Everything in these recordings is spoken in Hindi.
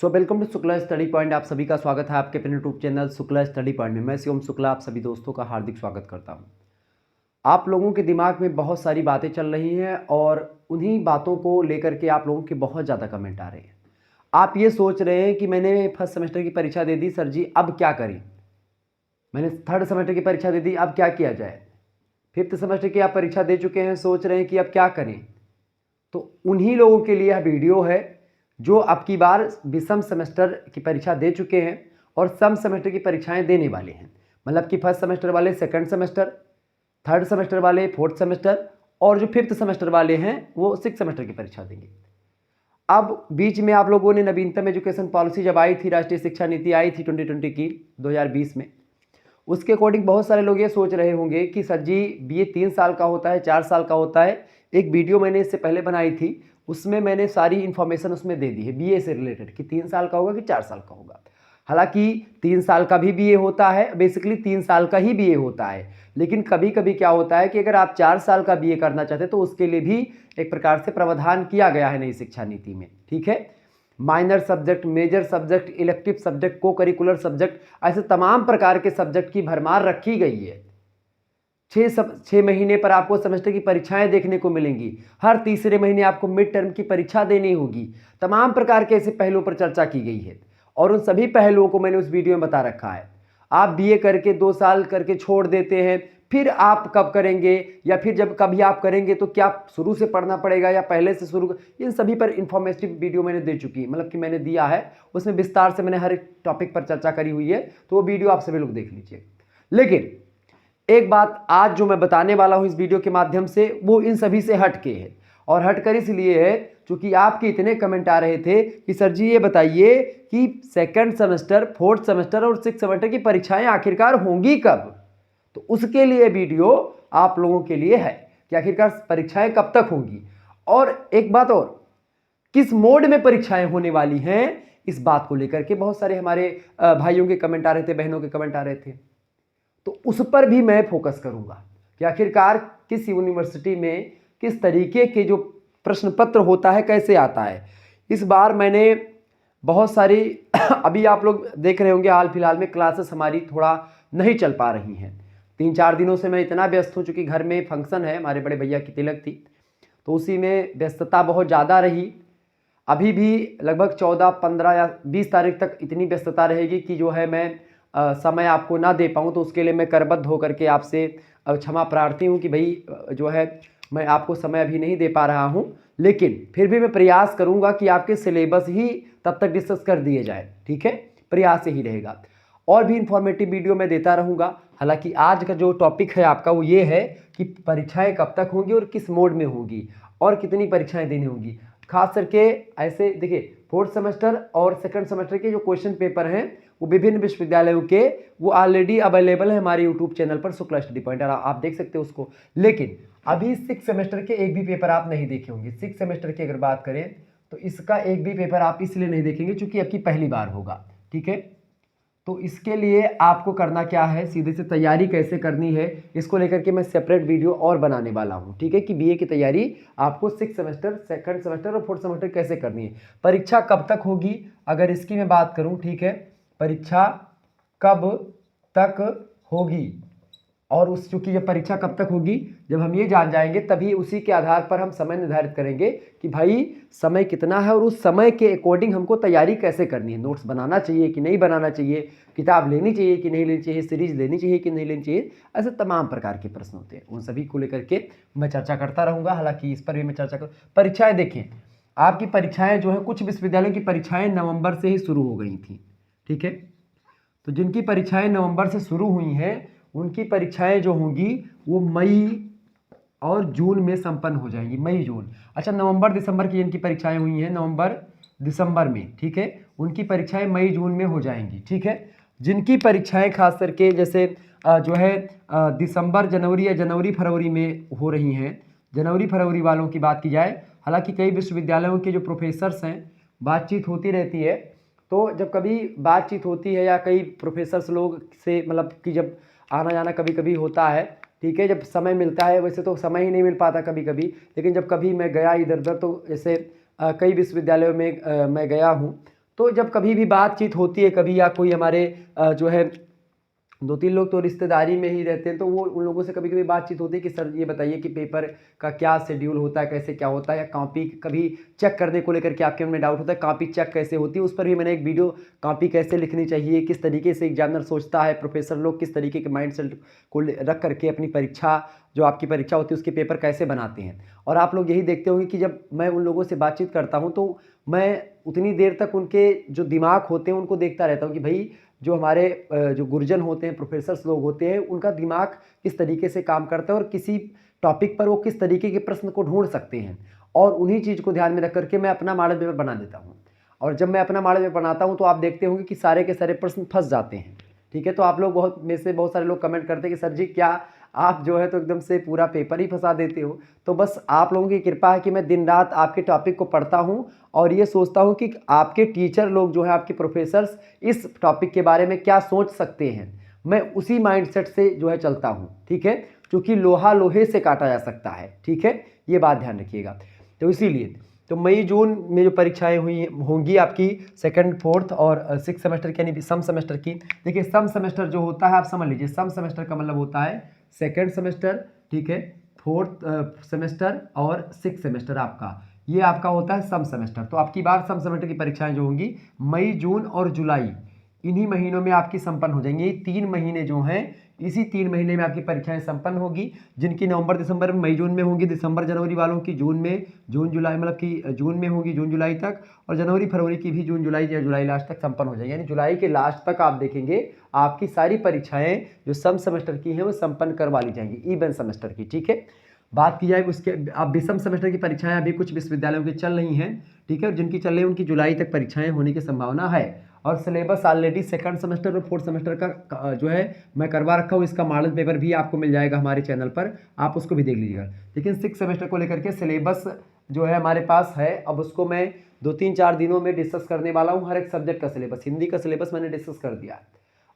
Welcome to Shukla study point. आप सभी का स्वागत है आपके अपने YouTube channel Shukla study point में। मैं शिवम शुक्ला आप सभी दोस्तों का हार्दिक स्वागत करता हूं। आप लोगों के दिमाग में बहुत सारी बातें चल रही हैं और उन्हीं बातों को लेकर के आप लोगों के बहुत ज़्यादा कमेंट आ रहे हैं। आप ये सोच रहे हैं कि मैंने फर्स्ट सेमेस्टर की परीक्षा दे दी, सर जी अब क्या करें। मैंने थर्ड सेमेस्टर की परीक्षा दे दी, अब क्या किया जाए। फिफ्थ सेमेस्टर की आप परीक्षा दे चुके हैं, सोच रहे हैं कि अब क्या करें। तो उन्हीं लोगों के लिए यह वीडियो है जो अब की बार विषम सेमेस्टर की परीक्षा दे चुके हैं और सम सेमेस्टर की परीक्षाएं देने वाले हैं। मतलब कि फर्स्ट सेमेस्टर वाले सेकंड सेमेस्टर, थर्ड सेमेस्टर वाले फोर्थ सेमेस्टर और जो फिफ्थ सेमेस्टर वाले हैं वो सिक्स सेमेस्टर की परीक्षा देंगे। अब बीच में आप लोगों ने नवीनतम एजुकेशन पॉलिसी जब आई थी, राष्ट्रीय शिक्षा नीति आई थी 2020 की 2020 में, उसके अकॉर्डिंग बहुत सारे लोग ये सोच रहे होंगे कि सर जी बीए 3 साल का होता है, 4 साल का होता है। एक वीडियो मैंने इससे पहले बनाई थी, उसमें मैंने सारी इन्फॉर्मेशन उसमें दे दी है बीए से रिलेटेड कि 3 साल का होगा कि 4 साल का होगा। हालांकि 3 साल का भी बीए होता है, बेसिकली 3 साल का ही बीए होता है, लेकिन कभी कभी क्या होता है कि अगर आप 4 साल का बीए करना चाहते हैं तो उसके लिए भी एक प्रकार से प्रावधान किया गया है नई शिक्षा नीति में। ठीक है, minor subject, major subject, elective subject, cocurricular subject, ऐसे तमाम प्रकार के सब्जेक्ट की भरमार रखी गई है। 6 महीने पर आपको सेमेस्टर की परीक्षाएं देखने को मिलेंगी। हर तीसरे महीने आपको मिड टर्म की परीक्षा देनी होगी। तमाम प्रकार के ऐसे पहलुओं पर चर्चा की गई है और उन सभी पहलुओं को मैंने उस वीडियो में बता रखा है। आप बीए करके 2 साल करके छोड़ देते हैं, फिर आप कब करेंगे या फिर जब कभी आप करेंगे तो क्या शुरू से पढ़ना पड़ेगा या पहले से शुरू, इन सभी पर इंफॉर्मेटिव वीडियो मैंने दे चुकी है, मतलब कि मैंने दिया है। उसमें विस्तार से मैंने हर एक टॉपिक पर चर्चा करी हुई है, तो वो वीडियो आप सभी लोग देख लीजिए। लेकिन एक बात आज जो मैं बताने वाला हूं इस वीडियो के माध्यम से वो इन सभी से हटके है, और हटकर इसलिए है क्योंकि आपके इतने कमेंट आ रहे थे कि सर जी ये बताइए कि सेकंड सेमेस्टर, फोर्थ सेमेस्टर और सिक्स सेमेस्टर की परीक्षाएं आखिरकार होंगी कब। तो उसके लिए वीडियो आप लोगों के लिए है कि आखिरकार परीक्षाएं कब तक होंगी, और एक बात और, किस मोड में परीक्षाएं होने वाली हैं। इस बात को लेकर के बहुत सारे हमारे भाइयों के कमेंट आ रहे थे, बहनों के कमेंट आ रहे थे, तो उस पर भी मैं फोकस करूंगा कि आखिरकार किस यूनिवर्सिटी में किस तरीके के जो प्रश्न पत्र होता है, कैसे आता है। इस बार मैंने बहुत सारी अभी आप लोग देख रहे होंगे हाल फिलहाल में क्लासेस हमारी थोड़ा नहीं चल पा रही हैं। 3-4 दिनों से मैं इतना व्यस्त हूँ, चूँकि घर में फंक्शन है, हमारे बड़े भैया की तिलक थी, तो उसी में व्यस्तता बहुत ज़्यादा रही। अभी भी लगभग 14, 15 या 20 तारीख तक इतनी व्यस्तता रहेगी कि जो है मैं समय आपको ना दे पाऊँ, तो उसके लिए मैं करबद्ध होकर के आपसे क्षमा प्रार्थी हूँ कि भाई जो है मैं आपको समय अभी नहीं दे पा रहा हूँ, लेकिन फिर भी मैं प्रयास करूँगा कि आपके सिलेबस ही तब तक डिस्कस कर दिए जाए। ठीक है, प्रयास यही रहेगा, और भी इंफॉर्मेटिव वीडियो मैं देता रहूँगा। हालांकि आज का जो टॉपिक है आपका वो ये है कि परीक्षाएं कब तक होंगी और किस मोड में होंगी और कितनी परीक्षाएं देनी होंगी। खास करके ऐसे देखिए, फोर्थ सेमेस्टर और सेकंड सेमेस्टर के जो क्वेश्चन पेपर हैं वो विभिन्न विश्वविद्यालयों के वो ऑलरेडी अवेलेबल है हमारे यूट्यूब चैनल पर शुक्ला स्टडी पॉइंट, आप देख सकते हो उसको। लेकिन अभी सिक्स सेमेस्टर के एक भी पेपर आप नहीं देखे होंगे। सिक्स सेमेस्टर की अगर बात करें तो इसका एक भी पेपर आप इसलिए नहीं देखेंगे क्योंकि आपकी पहली बार होगा। ठीक है, तो इसके लिए आपको करना क्या है, सीधे से तैयारी कैसे करनी है, इसको लेकर के मैं सेपरेट वीडियो और बनाने वाला हूं। ठीक है, कि बीए की तैयारी आपको सिक्स सेमेस्टर, सेकंड सेमेस्टर और फोर्थ सेमेस्टर कैसे करनी है, परीक्षा कब तक होगी अगर इसकी मैं बात करूं। ठीक है, परीक्षा कब तक होगी, और उस चूंकि जब परीक्षा कब तक होगी जब हम ये जान जाएंगे तभी उसी के आधार पर हम समय निर्धारित करेंगे कि भाई समय कितना है और उस समय के अकॉर्डिंग हमको तैयारी कैसे करनी है। नोट्स बनाना चाहिए कि नहीं बनाना चाहिए, किताब लेनी चाहिए कि नहीं लेनी चाहिए, सीरीज लेनी चाहिए कि नहीं लेनी चाहिए, ऐसे तमाम प्रकार के प्रश्न होते हैं। उन सभी को लेकर के मैं चर्चा करता रहूँगा। हालांकि इस पर भी मैं चर्चा करूँ। परीक्षाएँ देखें, आपकी परीक्षाएँ जो है, कुछ विश्वविद्यालयों की परीक्षाएँ नवंबर से ही शुरू हो गई थी। ठीक है, तो जिनकी परीक्षाएँ नवंबर से शुरू हुई हैं उनकी परीक्षाएं जो होंगी वो मई और जून में संपन्न हो जाएंगी। मई जून, अच्छा नवंबर दिसंबर की जिनकी परीक्षाएं हुई हैं नवंबर दिसंबर में, ठीक है, उनकी परीक्षाएं मई जून में हो जाएंगी। ठीक है, जिनकी परीक्षाएं खास करके जैसे जो है दिसंबर जनवरी या जनवरी फरवरी में हो रही हैं, जनवरी फरवरी वालों की बात की जाए, हालांकि कई विश्वविद्यालयों के जो प्रोफेसर्स हैं बातचीत होती रहती है, तो जब कभी बातचीत होती है या कई प्रोफेसर्स लोग से मतलब कि जब आना जाना कभी कभी होता है, ठीक है, जब समय मिलता है, वैसे तो समय ही नहीं मिल पाता कभी कभी, लेकिन जब कभी मैं गया इधर उधर तो जैसे कई विश्वविद्यालयों में मैं गया हूँ, तो जब कभी भी बातचीत होती है, कभी या कोई हमारे जो है 2-3 लोग तो रिश्तेदारी में ही रहते हैं, तो वो उन लोगों से कभी कभी बातचीत होती है कि सर ये बताइए कि पेपर का क्या शेड्यूल होता है, कैसे क्या होता है, या कॉपी कभी चेक करने को लेकर के आपके मन में डाउट होता है कॉपी चेक कैसे होती है, उस पर भी मैंने एक वीडियो कॉपी कैसे लिखनी चाहिए, किस तरीके से एग्जामिनर सोचता है, प्रोफेसर लोग किस तरीके के माइंड सेट को रख करके अपनी परीक्षा, जो आपकी परीक्षा होती है उसके पेपर कैसे बनाते हैं। और आप लोग यही देखते होंगे कि जब मैं उन लोगों से बातचीत करता हूँ तो मैं उतनी देर तक उनके जो दिमाग होते हैं उनको देखता रहता हूँ कि भाई जो हमारे जो गुरुजन होते हैं, प्रोफेसर्स लोग होते हैं, उनका दिमाग किस तरीके से काम करता है और किसी टॉपिक पर वो किस तरीके के प्रश्न को ढूंढ सकते हैं, और उन्हीं चीज़ को ध्यान में रख करके मैं अपना मॉडल पेपर बना देता हूँ। और जब मैं अपना मॉडल पेपर बनाता हूँ तो आप देखते होंगे कि सारे के सारे प्रश्न फंस जाते हैं। ठीक है, तो आप लोग बहुत में से बहुत सारे लोग कमेंट करते हैं कि सर जी क्या आप जो है तो एकदम से पूरा पेपर ही फंसा देते हो। तो बस आप लोगों की कृपा है कि मैं दिन रात आपके टॉपिक को पढ़ता हूँ और ये सोचता हूँ कि आपके टीचर लोग जो है, आपके प्रोफेसर्स इस टॉपिक के बारे में क्या सोच सकते हैं, मैं उसी माइंडसेट से जो है चलता हूँ। ठीक है, क्योंकि लोहा लोहे से काटा जा सकता है। ठीक है, ये बात ध्यान रखिएगा। तो इसीलिए तो मई जून में जो परीक्षाएं हुई होंगी आपकी सेकंड, फोर्थ और सिक्स सेमेस्टर की, यानी सम सेमेस्टर की। देखिए सम सेमेस्टर जो होता है आप समझ लीजिए, सम सेमेस्टर का मतलब होता है सेकंड सेमेस्टर, ठीक है, फोर्थ सेमेस्टर और सिक्स सेमेस्टर, आपका ये आपका होता है सम सेमेस्टर। तो आपकी बार सम सेमेस्टर की परीक्षाएं जो होंगी मई, जून और जुलाई, इन्हीं महीनों में आपकी संपन्न हो जाएंगी। ये 3 महीने जो हैं, इसी 3 महीने में आपकी परीक्षाएं संपन्न होगी, जिनकी नवंबर दिसंबर में, मई जून में होंगी, दिसंबर जनवरी वालों की जून में, जून जुलाई मतलब कि जून में होगी, जून जुलाई तक, और जनवरी फरवरी की भी जून जुलाई या जुलाई लास्ट तक संपन्न हो जाएगी। यानी जुलाई के लास्ट तक आप देखेंगे आपकी सारी परीक्षाएं जो सम सेमेस्टर की हैं वो संपन्न करवा ली जाएंगी, इवन सेमेस्टर की। ठीक है, बात की जाए उसके अब विषम सेमेस्टर की परीक्षाएं अभी कुछ विश्वविद्यालयों की चल रही हैं। ठीक है, और जिनकी चल रही है उनकी जुलाई तक परीक्षाएं होने की संभावना है। और सिलेबस ऑलरेडी सेकंड सेमेस्टर और फोर्थ सेमेस्टर का जो है मैं करवा रखा हूँ, इसका मॉडल पेपर भी आपको मिल जाएगा हमारे चैनल पर, आप उसको भी देख लीजिएगा। लेकिन सिक्स सेमेस्टर को लेकर के सिलेबस जो है हमारे पास है, अब उसको मैं 2-3-4 दिनों में डिस्कस करने वाला हूँ। हर एक सब्जेक्ट का सिलेबस, हिंदी का सिलेबस मैंने डिस्कस कर दिया,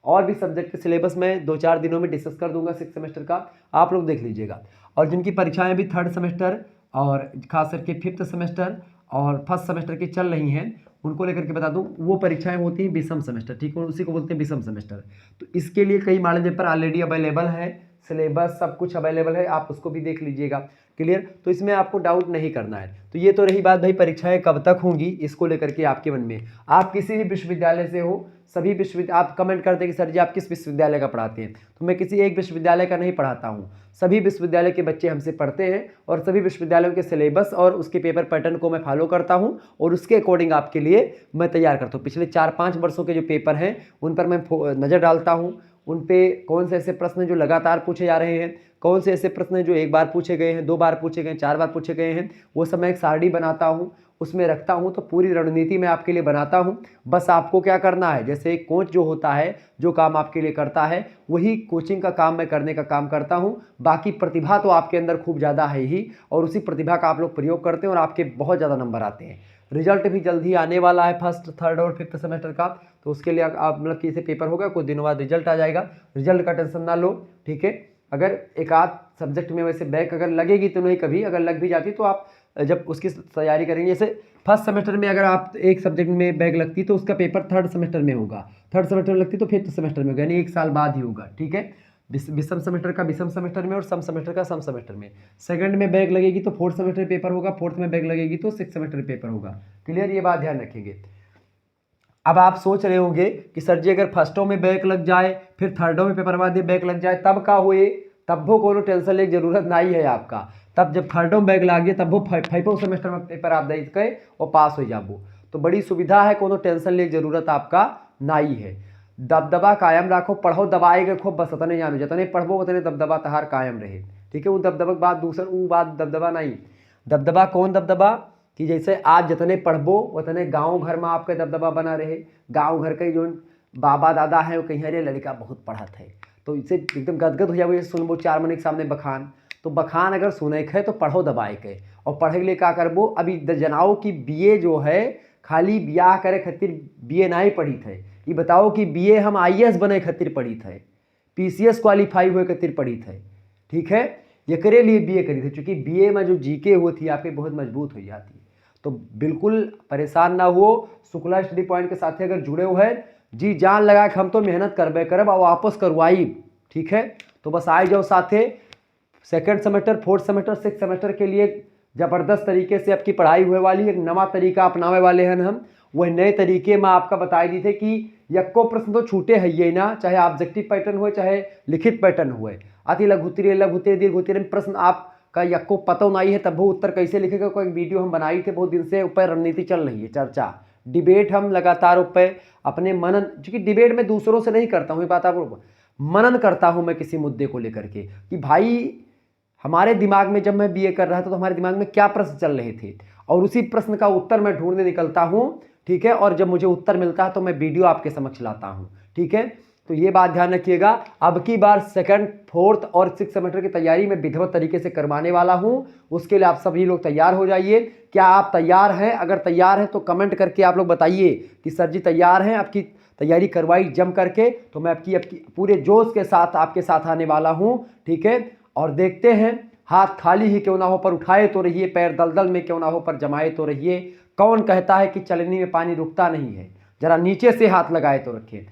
और भी सब्जेक्ट के सिलेबस मैं 2-4 दिनों में डिस्कस कर दूंगा सिक्स सेमेस्टर का, आप लोग देख लीजिएगा। और जिनकी परीक्षाएं भी थर्ड सेमेस्टर और खास करके फिफ्थ सेमेस्टर और फर्स्ट सेमेस्टर की चल रही हैं, उनको लेकर के बता दूं, वो परीक्षाएं होती हैं विषम सेमेस्टर। ठीक है, उसी को बोलते हैं विषम सेमेस्टर। तो इसके लिए कई मॉडल पेपर ऑलरेडी अवेलेबल है, सिलेबस सब कुछ अवेलेबल है, आप उसको भी देख लीजिएगा। क्लियर, तो इसमें आपको डाउट नहीं करना है। तो ये तो रही बात भाई परीक्षाएं कब तक होंगी, इसको लेकर के आपके मन में। आप किसी भी विश्वविद्यालय से हो, सभी विश्वविद्यालय, आप कमेंट करते हैं कि सर जी आप किस विश्वविद्यालय का पढ़ाते हैं, तो मैं किसी एक विश्वविद्यालय का नहीं पढ़ाता हूँ, सभी विश्वविद्यालय के बच्चे हमसे पढ़ते हैं, और सभी विश्वविद्यालयों के सिलेबस और उसके पेपर पैटर्न को मैं फॉलो करता हूँ, और उसके अकॉर्डिंग आपके लिए मैं तैयार करता हूँ। पिछले 4-5 वर्षों के जो पेपर हैं उन पर मैं नज़र डालता हूँ, उन पे कौन से ऐसे प्रश्न जो लगातार पूछे जा रहे हैं, कौन से ऐसे प्रश्न जो एक बार पूछे गए हैं, 2 बार पूछे गए, 4 बार पूछे गए हैं, वो सब मैं एक सारणी बनाता हूँ, उसमें रखता हूँ। तो पूरी रणनीति मैं आपके लिए बनाता हूँ। बस आपको क्या करना है, जैसे एक कोच जो होता है, जो काम आपके लिए करता है, वही कोचिंग का काम मैं करने का काम करता हूँ। बाकी प्रतिभा तो आपके अंदर खूब ज़्यादा है ही, और उसी प्रतिभा का आप लोग प्रयोग करते हैं और आपके बहुत ज़्यादा नंबर आते हैं। रिजल्ट भी जल्दी आने वाला है फर्स्ट, थर्ड और फिफ्थ सेमेस्टर का, तो उसके लिए आप मतलब कि इसे पेपर होगा, कुछ दिनों बाद रिजल्ट आ जाएगा। रिजल्ट का टेंशन ना लो। ठीक है, अगर एक आध सब्जेक्ट में वैसे बैक अगर लगेगी तो नहीं, कभी अगर लग भी जाती तो आप जब उसकी तैयारी करेंगे, जैसे फर्स्ट सेमेस्टर में अगर आप एक सब्जेक्ट में बैक लगती तो उसका पेपर थर्ड सेमेस्टर में होगा, थर्ड सेमेस्टर में लगती तो फिफ्थ सेमेस्टर में होगा, यानी 1 साल बाद ही होगा। ठीक है, विषम सेमेस्टर का विषम सेमेस्टर में और सम सेमेस्टर का सम सेमेस्टर में। सेकंड में बैक लगेगी तो फोर्थ सेमेस्टर पेपर होगा, फोर्थ में बैक लगेगी तो सिक्स सेमेस्टर पेपर होगा। क्लियर, ये बात ध्यान रखेंगे। अब आप सोच रहे होंगे कि सर जी अगर फर्स्टों में बैक लग जाए, फिर थर्डों में पेपर बाद बैक लग जाए, तब का हुए, तब वो कोनो टेंशन लेने की जरूरत नहीं है आपका। तब जब थर्डों में बैक लागे तब वो फाइवों सेमेस्टर में पेपर आप दे के और पास हो जाबो, तो बड़ी सुविधा है, कोनो टेंशन लेने की जरूरत आपका नहीं है। दबदबा कायम रखो, पढ़ो दबाए के खूब, बस उतने जानो, जितने पढ़बो उतने दबदबा तहार कायम रहे। ठीक है, वो दबदबा के बाद दूसरा वो बात दबदबा नहीं। दबदबा कौन दबदबा, कि जैसे आज जितने पढ़बो उतने गांव घर में आपका दबदबा बना रहे। गांव घर के जो बाबा दादा है वो कहीं अरे लड़का बहुत पढ़त है, तो इससे एकदम गदगद हो जाए, सुनबो 4 महीने के सामने बखान, तो बखान अगर सुने के है तो पढ़ो दबाए के, और पढ़े के लिए क्या करबो। अभी जनाओ कि बीए जो है खाली ब्याह करे खातिर बीए नहीं पढ़ी थे, ये बताओ कि बीए हम आईएएस बने खातिर पढ़ी थे, पीसीएस क्वालिफाई हुए खातिर पढ़ी थे। ठीक है, एकरे लिए बीए करी थी, क्योंकि बीए में जो जीके होती है आपके बहुत मजबूत हो जाती है। तो बिल्कुल परेशान ना हो, शुक्ला स्टडी पॉइंट के साथ अगर जुड़े हुए हैं, जी जान लगा कि हम तो मेहनत करबे करब और वापस करवाई, ठीक है। तो बस आ जाओ साथे। Second semester, fourth semester, six semester के लिए ज़बरदस्त तरीके से आपकी पढ़ाई हुए वाली, एक नवा तरीका अपनावे वाले हैं हम। वह नए तरीके में आपका बताई दी थे कि यक्को प्रश्न तो छूटे है ये ना, चाहे ऑब्जेक्टिव पैटर्न हुए चाहे लिखित पैटर्न हुए। अति लघु उत्तरीय, लघु उत्तरीय, दीर्घ उत्तरीय प्रश्न आपका यक्को पता नहीं है तब वो उत्तर कैसे लिखेगा। कोई वीडियो हम बनाई थे बहुत दिन से, ऊपर रणनीति चल रही है, चर्चा डिबेट हम लगातार ऊपर अपने मनन, क्योंकि डिबेट में दूसरों से नहीं करता हूँ, ये बात आप मनन करता हूँ मैं किसी मुद्दे को लेकर के कि भाई हमारे दिमाग में जब मैं बीए कर रहा था तो हमारे दिमाग में क्या प्रश्न चल रहे थे, और उसी प्रश्न का उत्तर मैं ढूंढने निकलता हूँ, ठीक है। और जब मुझे उत्तर मिलता है तो मैं वीडियो आपके समक्ष लाता हूँ, ठीक है। तो ये बात ध्यान रखिएगा। अब की बार सेकंड, फोर्थ और सिक्स सेमेस्टर की तैयारी मैं विधिवत तरीके से करवाने वाला हूँ। उसके लिए आप सभी लोग तैयार हो जाइए। क्या आप तैयार हैं? अगर तैयार हैं तो कमेंट करके आप लोग बताइए कि सर जी तैयार हैं, आपकी तैयारी करवाई जम करके, तो मैं आपकी पूरे जोश के साथ आपके साथ आने वाला हूँ, ठीक है। और देखते हैं, हाथ खाली ही क्यों ना हो पर उठाए तो रहिए, पैर दलदल में क्यों ना हो पर जमाए तो रहिए। कौन कहता है कि चलनी में पानी रुकता नहीं है, जरा नीचे से हाथ लगाए तो रखें।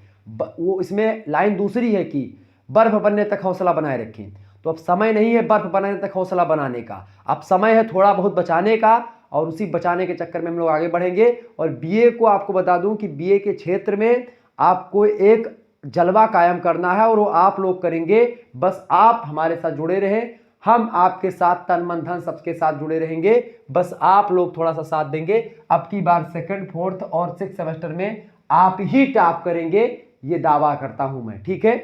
वो इसमें लाइन दूसरी है कि बर्फ बनने तक हौसला बनाए रखें। तो अब समय नहीं है बर्फ बनाने तक हौसला बनाने का, अब समय है थोड़ा बहुत बचाने का, और उसी बचाने के चक्कर में हम लोग आगे बढ़ेंगे। और बीए को आपको बता दूं कि बीए के क्षेत्र में आपको एक जलवा कायम करना है, और वो आप लोग करेंगे। बस आप हमारे साथ जुड़े रहें, हम आपके साथ तन मन धन सबके साथ जुड़े रहेंगे। बस आप लोग थोड़ा सा साथ देंगे। अब की बार सेकंड, फोर्थ और सिक्स सेमेस्टर में आप ही टॉप करेंगे, ये दावा करता हूं मैं, ठीक है।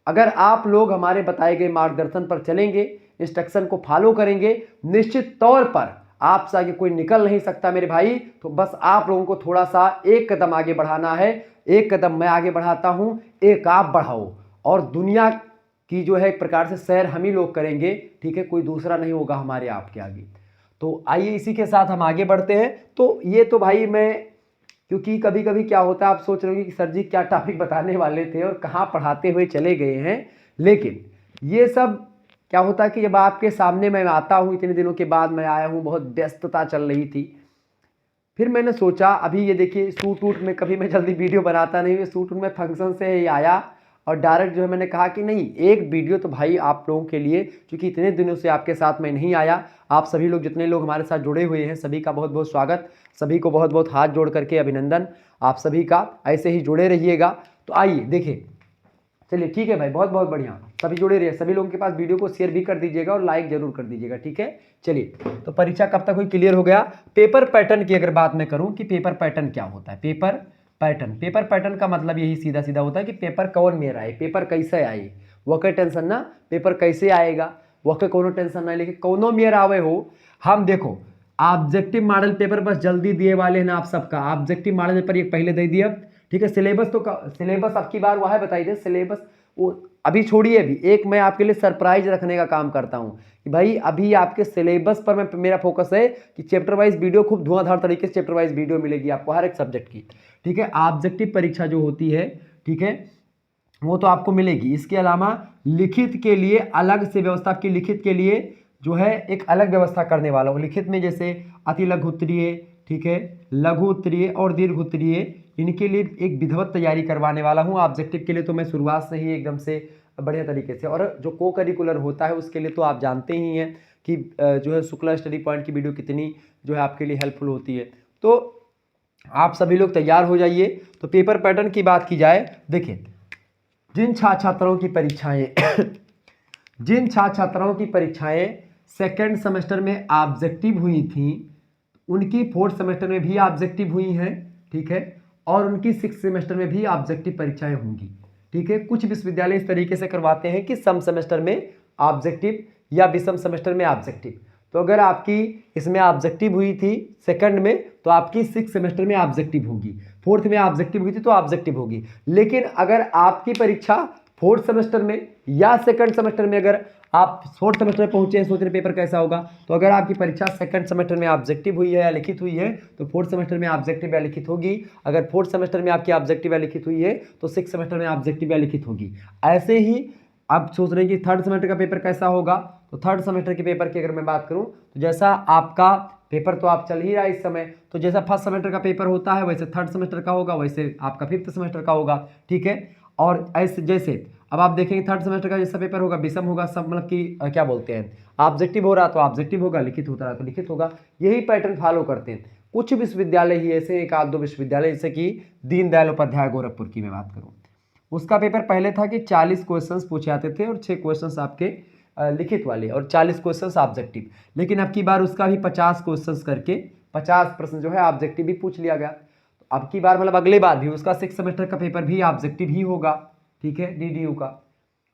अगर आप लोग हमारे बताए गए मार्गदर्शन पर चलेंगे, इंस्ट्रक्शन को फॉलो करेंगे, निश्चित तौर पर आपसे आगे कोई निकल नहीं सकता मेरे भाई। तो बस आप लोगों को थोड़ा सा एक कदम आगे बढ़ाना है। एक कदम मैं आगे बढ़ाता हूं, एक आप बढ़ाओ, और दुनिया की जो है एक प्रकार से सैर हम ही लोग करेंगे, ठीक है। कोई दूसरा नहीं होगा हमारे आपके आगे। तो आइए इसी के साथ हम आगे बढ़ते हैं। तो ये तो भाई मैं, क्योंकि कभी कभी क्या होता है, आप सोच रहे हो कि सर जी क्या टॉपिक बताने वाले थे और कहाँ पढ़ाते हुए चले गए हैं। लेकिन ये सब क्या होता है कि जब आपके सामने मैं आता हूँ, इतने दिनों के बाद मैं आया हूँ, बहुत व्यस्तता चल रही थी, फिर मैंने सोचा अभी ये देखिए सूट वूट में कभी मैं जल्दी वीडियो बनाता नहीं हूँ, सूट वूट में फंक्शन से ही आया, और डायरेक्ट जो है मैंने कहा कि नहीं एक वीडियो तो भाई आप लोगों के लिए, क्योंकि इतने दिनों से आपके साथ मैं नहीं आया। आप सभी लोग जितने लोग हमारे साथ जुड़े हुए हैं सभी का बहुत बहुत स्वागत, सभी को बहुत बहुत हाथ जोड़ करके अभिनंदन आप सभी का। ऐसे ही जुड़े रहिएगा। तो आइए देखिए, चलिए ठीक है भाई, बहुत बहुत बढ़िया, सभी जुड़े रहिए। सभी लोगों के पास वीडियो को शेयर भी कर दीजिएगा और लाइक जरूर कर दीजिएगा, ठीक है। चलिए, तो परीक्षा कब तक हुई क्लियर हो गया। पेपर पैटर्न की अगर बात मैं करूं कि पेपर पैटर्न क्या होता है, पेपर पैटर्न का मतलब यही सीधा सीधा होता है कि पेपर कौन मेरा आए, पेपर कैसे आए, वह का टेंशन ना, पेपर कैसे आएगा वह का कोनो टेंशन ना, लेकिन कौनो मेरा आवे हो। हम देखो ऑब्जेक्टिव मॉडल पेपर बस जल्दी दिए वाले हैं ना आप सबका, ऑब्जेक्टिव मॉडल पेपर ये पहले दे दिया, ठीक है। सिलेबस तो सिलेबस अब की बार वह है बताई दे, सिलेबस वो अभी छोड़िए, अभी एक मैं आपके लिए सरप्राइज रखने का काम करता हूँ कि भाई अभी आपके सिलेबस पर मैं मेरा फोकस है कि चैप्टर वाइज वीडियो खूब धुआंधार तरीके से चैप्टर वाइज वीडियो मिलेगी आपको हर एक सब्जेक्ट की, ठीक है। ऑब्जेक्टिव परीक्षा जो होती है, ठीक है, वो तो आपको मिलेगी। इसके अलावा लिखित के लिए अलग से व्यवस्था, आपकी लिखित के लिए जो है एक अलग व्यवस्था करने वाला हूँ। लिखित में जैसे अति लघु उत्तरीय, ठीक है, लघु उत्तरीय और दीर्घ उत्तरीय, इनके लिए एक विधिवत तैयारी करवाने वाला हूँ। ऑब्जेक्टिव के लिए तो मैं शुरुआत से ही एकदम से बढ़िया तरीके से, और जो को करिकुलर होता है उसके लिए तो आप जानते ही हैं कि जो है शुक्ला स्टडी पॉइंट की वीडियो कितनी जो है आपके लिए हेल्पफुल होती है। तो आप सभी लोग तैयार हो जाइए। तो पेपर पैटर्न की बात की जाए, देखिए जिन छात्रों की परीक्षाएं जिन छात्रों की परीक्षाएं सेकेंड सेमेस्टर में ऑब्जेक्टिव हुई थी, उनकी फोर्थ सेमेस्टर में भी ऑब्जेक्टिव हुई हैं, ठीक है, और उनकी सिक्स सेमेस्टर में भी ऑब्जेक्टिव परीक्षाएं होंगी, ठीक है। कुछ विश्वविद्यालय इस तरीके से करवाते हैं कि सम सेमेस्टर में ऑब्जेक्टिव या विषम सेमेस्टर में ऑब्जेक्टिव। तो अगर आपकी इसमें ऑब्जेक्टिव हुई थी सेकंड में, तो आपकी सिक्स सेमेस्टर में ऑब्जेक्टिव होगी, फोर्थ में ऑब्जेक्टिव हुई थी तो ऑब्जेक्टिव होगी। लेकिन अगर आपकी परीक्षा फोर्थ सेमेस्टर में या सेकंड सेमेस्टर में, अगर आप फोर्थ सेमेस्टर में पहुंचे हैं, सोच रहे पेपर कैसा होगा, तो अगर आपकी परीक्षा सेकंड सेमेस्टर में ऑब्जेक्टिव हुई है या लिखित हुई है, तो फोर्थ सेमेस्टर में ऑब्जेक्टिव या लिखित होगी। अगर फोर्थ सेमेस्टर में आपकी ऑब्जेक्टिव या लिखित हुई है, तो सिक्स सेमेस्टर में ऑब्जेक्टिव या लिखित होगी। ऐसे ही आप सोच रहे हैं कि थर्ड सेमेस्टर का पेपर कैसा होगा, तो थर्ड सेमेस्टर के पेपर की अगर मैं बात करूं, तो जैसा आपका पेपर तो आप चल ही रहा है इस समय, तो जैसा फर्स्ट सेमेस्टर का पेपर होता है वैसे थर्ड सेमेस्टर का होगा, वैसे आपका फिफ्थ सेमेस्टर का होगा, ठीक है। और ऐसे जैसे अब आप देखेंगे थर्ड सेमेस्टर का जैसा पेपर होगा विषम होगा, सब मतलब कि क्या बोलते हैं, ऑब्जेक्टिव हो रहा तो ऑब्जेक्टिव होगा, लिखित होता रहा तो लिखित होगा, यही पैटर्न फॉलो करते हैं। कुछ विश्वविद्यालय ही ऐसे, एक आध दो विश्वविद्यालय जैसे कि दीनदयाल उपाध्याय गोरखपुर की मैं बात करूँ, उसका पेपर पहले था कि 40 क्वेश्चंस पूछे जाते थे और 6 क्वेश्चंस आपके लिखित वाले और 40 क्वेश्चंस ऑब्जेक्टिव, लेकिन अब की बार उसका भी 50 क्वेश्चंस करके 50 प्रश्न जो है ऑब्जेक्टिव भी पूछ लिया गया। तो अब की बार मतलब अगले बार भी उसका 6 सेमेस्टर का पेपर भी ऑब्जेक्टिव ही होगा, ठीक है, DDU का।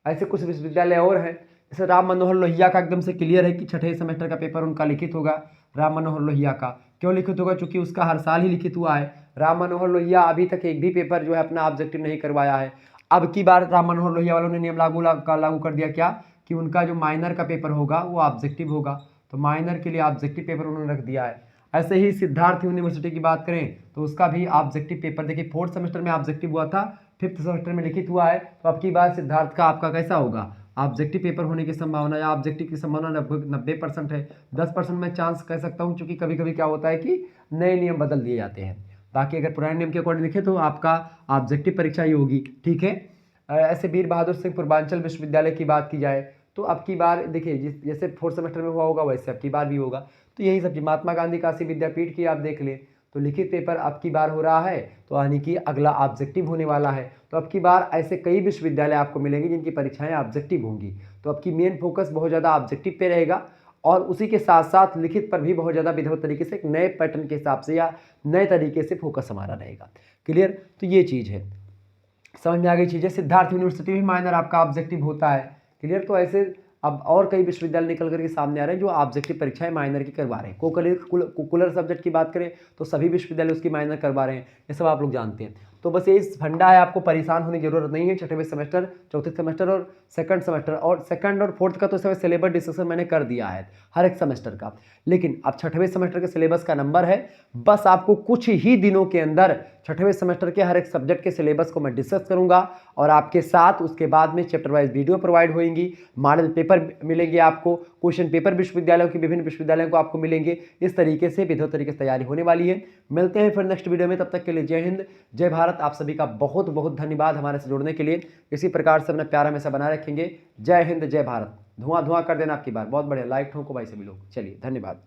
ऐसे कुछ विश्वविद्यालय और हैं, जैसे राम मनोहर लोहिया का एकदम से क्लियर है कि छठे सेमेस्टर का पेपर उनका लिखित होगा। राम मनोहर लोहिया का क्यों लिखित होगा, चूंकि उसका हर साल ही लिखित हुआ है। राम मनोहर लोहिया अभी तक एक भी पेपर जो है अपना ऑब्जेक्टिव नहीं करवाया है। अब की बार राम मनोहर लोहिया वालों ने नियम लागू कर दिया क्या, कि उनका जो माइनर का पेपर होगा वो ऑब्जेक्टिव होगा, तो माइनर के लिए ऑब्जेक्टिव पेपर उन्होंने रख दिया है। ऐसे ही सिद्धार्थ यूनिवर्सिटी की बात करें तो उसका भी ऑब्जेक्टिव पेपर, देखिए फोर्थ सेमेस्टर में ऑब्जेक्टिव हुआ था, फिफ्थ सेमेस्टर में लिखित हुआ है, तो अब की बार सिद्धार्थ का आपका कैसा होगा, ऑब्जेक्टिव पेपर होने की संभावना या ऑब्जेक्टिव की संभावना 90% है। 10% में चांस कह सकता हूँ, क्योंकि कभी कभी क्या होता है कि नए नियम बदल दिए जाते हैं, बाकी अगर पुराने नियम के अकॉर्डिंग लिखे तो आपका ऑब्जेक्टिव परीक्षा ही होगी, ठीक है। ऐसे वीर बहादुर सिंह पूर्वांचल विश्वविद्यालय की बात की जाए तो अब की बार देखिए जैसे फोर्थ सेमेस्टर में हुआ होगा वैसे अब की बार भी होगा, तो यही सब महात्मा गांधी काशी विद्यापीठ की आप देख लें तो लिखित पेपर अब की बार हो रहा है, तो यानी कि अगला ऑब्जेक्टिव होने वाला है। तो अब की बार ऐसे कई विश्वविद्यालय आपको मिलेंगे जिनकी परीक्षाएं ऑब्जेक्टिव होंगी, तो अब की मेन फोकस बहुत ज़्यादा ऑब्जेक्टिव पे रहेगा और उसी के साथ साथ लिखित पर भी बहुत ज़्यादा विधिवत तरीके से एक नए पैटर्न के हिसाब से या नए तरीके से फोकस हमारा रहेगा। क्लियर, तो ये चीज़ है, समझ में आ गई चीज़ें। सिद्धार्थ यूनिवर्सिटी भी माइनर आपका ऑब्जेक्टिव होता है, क्लियर। तो ऐसे अब और कई विश्वविद्यालय निकल करके सामने आ रहे हैं जो ऑब्जेक्टिव परीक्षाएं माइनर की करवा रहे हैं। कोकुलर सब्जेक्ट की बात करें तो सभी विश्वविद्यालय उसकी माइनर करवा रहे हैं, ये सब आप लोग जानते हैं। तो बस ये फंडा है, आपको परेशान होने की जरूरत नहीं है। छठवें सेमेस्टर, चौथे सेमेस्टर और सेकंड सेमेस्टर और सेकंड और फोर्थ का तो समय सिलेबस डिस्कशन मैंने कर दिया है हर एक सेमेस्टर का, लेकिन अब छठवें सेमेस्टर के सिलेबस का नंबर है, बस आपको कुछ ही दिनों के अंदर छठवें सेमेस्टर के हर एक सब्जेक्ट के सिलेबस को मैं डिस्कस करूंगा और आपके साथ उसके बाद में चैप्टर वाइज वीडियो प्रोवाइड होंगी, मॉडल पेपर मिलेंगे आपको, क्वेश्चन पेपर विश्वविद्यालयों की विभिन्न विश्वविद्यालयों को आपको मिलेंगे। इस तरीके से विधिवत तरीके से तैयारी होने वाली है। मिलते हैं फिर नेक्स्ट वीडियो में, तब तक के लिए जय हिंद जय भारत। आप सभी का बहुत बहुत धन्यवाद हमारे से जुड़ने के लिए। इसी प्रकार से अपना प्यार हमेशा बनाए रखेंगे। जय हिंद जय भारत। धुआं धुआं कर देना आपकी बार, बहुत बढ़िया, लाइक ठोको भाई सभी लोग। चलिए धन्यवाद।